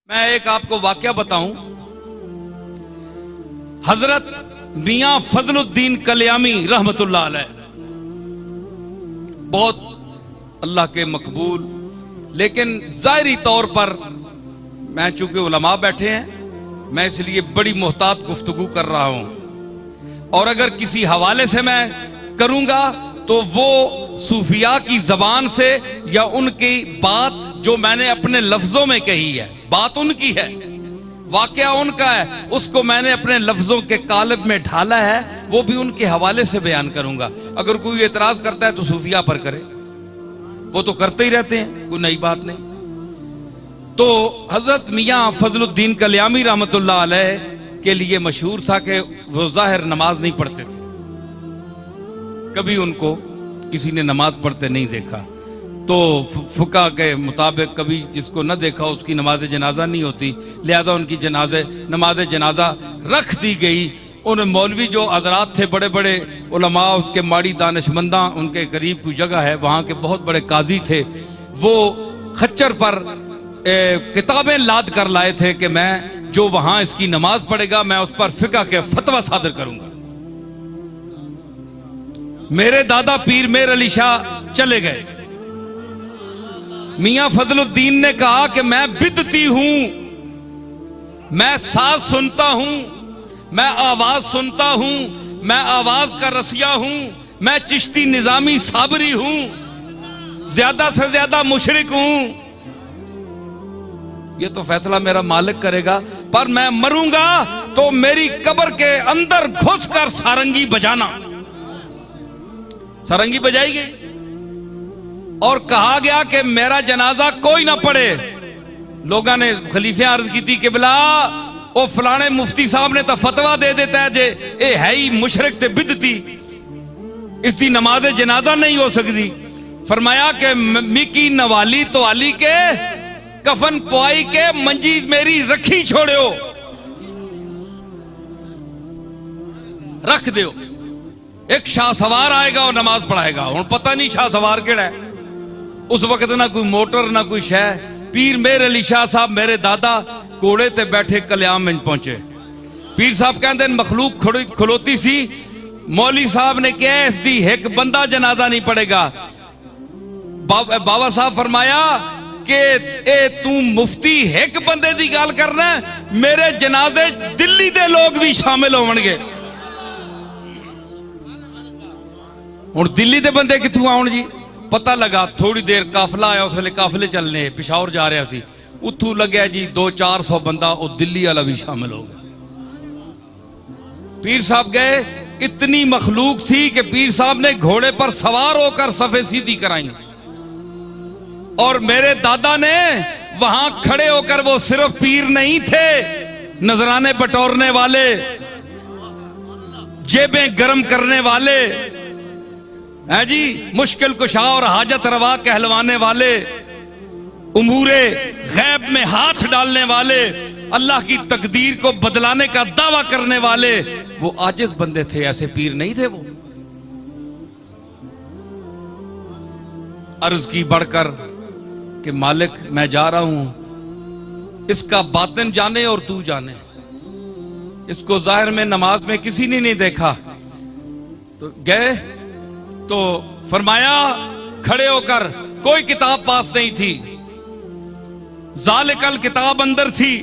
मैं एक आपको वाकया बताऊं। हजरत मियां फजलुद्दीन कल्यामी रहमतुल्लाह अलैह बहुत अल्लाह के मकबूल, लेकिन जाहिरी तौर पर मैं चूंकि उलमा बैठे हैं, मैं इसलिए बड़ी मोहतात गुफ्तगू कर रहा हूं, और अगर किसी हवाले से मैं करूंगा तो वो सूफिया की जबान से या उनकी बात जो मैंने अपने लफ्जों में कही है, बात उनकी है, वाकया उनका है, उसको मैंने अपने लफ्जों के कालिब में ढाला है, वो भी उनके हवाले से बयान करूंगा। अगर कोई एतराज करता है तो सूफिया पर करे, वो तो करते ही रहते हैं, कोई नई बात नहीं। तो हजरत मियां फजलुद्दीन कल्यामी रहमतुल्लाह अलैह के लिए मशहूर था कि वो जाहिर नमाज नहीं पढ़ते थे, कभी उनको किसी ने नमाज पढ़ते नहीं देखा। तो फुका के मुताबिक कभी जिसको न देखा उसकी नमाज जनाजा नहीं होती, लिहाजा उनकी नमाज जनाजा रख दी गई। उन मौलवी जो हजरात थे, बड़े बड़े उलमा, उसके माड़ी दानिशमंदा, उनके करीब कोई जगह है, वहां के बहुत बड़े काजी थे, वो खच्चर पर किताबें लाद कर लाए थे कि मैं जो वहां इसकी नमाज पढ़ेगा मैं उस पर फिका के फतवा सादर करूंगा। मेरे दादा पीर मेर अली शाह चले गए। मियां फजलुद्दीन ने कहा कि मैं बिदती हूं, मैं साज सुनता हूं, मैं आवाज सुनता हूं, मैं आवाज का रसिया हूं, मैं चिश्ती निजामी साबरी हूं, ज्यादा से ज्यादा मुशरिक हूं। ये तो फैसला मेरा मालिक करेगा, पर मैं मरूंगा तो मेरी कब्र के अंदर घुसकर सारंगी बजाना। सारंगी बजाई गई और कहा गया कि मेरा जनाजा कोई ना पढ़े। लोगों ने खलीफे अर्ज की थी कि बिला ओ फलाने मुफ्ती साहब ने तो फतवा दे देता है जे ए है ही मुशरिक ते बिदती, इसकी नमाज जनाजा नहीं हो सकती। फरमाया कि मिकी नवाली तो आली के कफन पुआई के मंजी मेरी रखी छोड़ो, रख दो। एक शाह सवार आएगा और नमाज पढ़ाएगा। हुण पता नहीं शाह सवार केड़ा है, उस वक्त ना कोई मोटर ना कोई शह। पीर मेर अली शाह साहब मेरे दादा घोड़े ते बैठे कल्याम में पहुंचे। पीर साहब कहते मखलूक खलोती सी, मौली साहब ने कहा इसकी एक बंदा जनाजा नहीं पड़ेगा। बाबा साहब फरमाया कि ए तू मुफ्ती एक बंदे की गल करना, मेरे जनाजे दिल्ली के लोग भी शामिल होणगे। हुण दिल्ली के बंदे कित्थों आउण जी? पता लगा थोड़ी देर काफिला आया, उस वेले काफिले चलने पिशावर जा रहा सी, उथों लग्या जी 200-400 बंदा, वो दिल्ली वाला भी शामिल हो गया। पीर साहब गए, इतनी मखलूक थी कि पीर साहब ने घोड़े पर सवार होकर सफे सीधी कराई, और मेरे दादा ने वहां खड़े होकर, वो सिर्फ पीर नहीं थे, नजराने बटोरने वाले, जेबें गर्म करने वाले है जी, मुश्किल कुशा और हाजत रवा कहलवाने वाले, उमूरे गैब में हाथ डालने वाले, अल्लाह की तकदीर को बदलाने का दावा करने वाले, वो आजिज बंदे थे, ऐसे पीर नहीं थे वो। अर्ज की बढ़कर कि मालिक मैं जा रहा हूं, इसका बातिन जाने और तू जाने, इसको जाहिर में नमाज में किसी ने नहीं देखा। तो गए तो फरमाया खड़े होकर, कोई किताब पास नहीं थी, जालिकल किताब अंदर थी।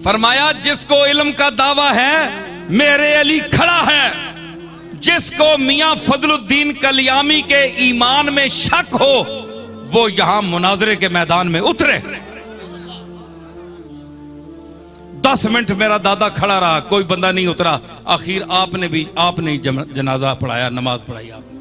फरमाया जिसको इल्म का दावा है मेरे अली खड़ा है, जिसको मियां फजलुद्दीन कल्यामी के ईमान में शक हो वो यहां मुनाजरे के मैदान में उतरे। 10 मिनट मेरा दादा खड़ा रहा, कोई बंदा नहीं उतरा। आखिर आपने ही जनाजा पढ़ाया, नमाज पढ़ाई आपने।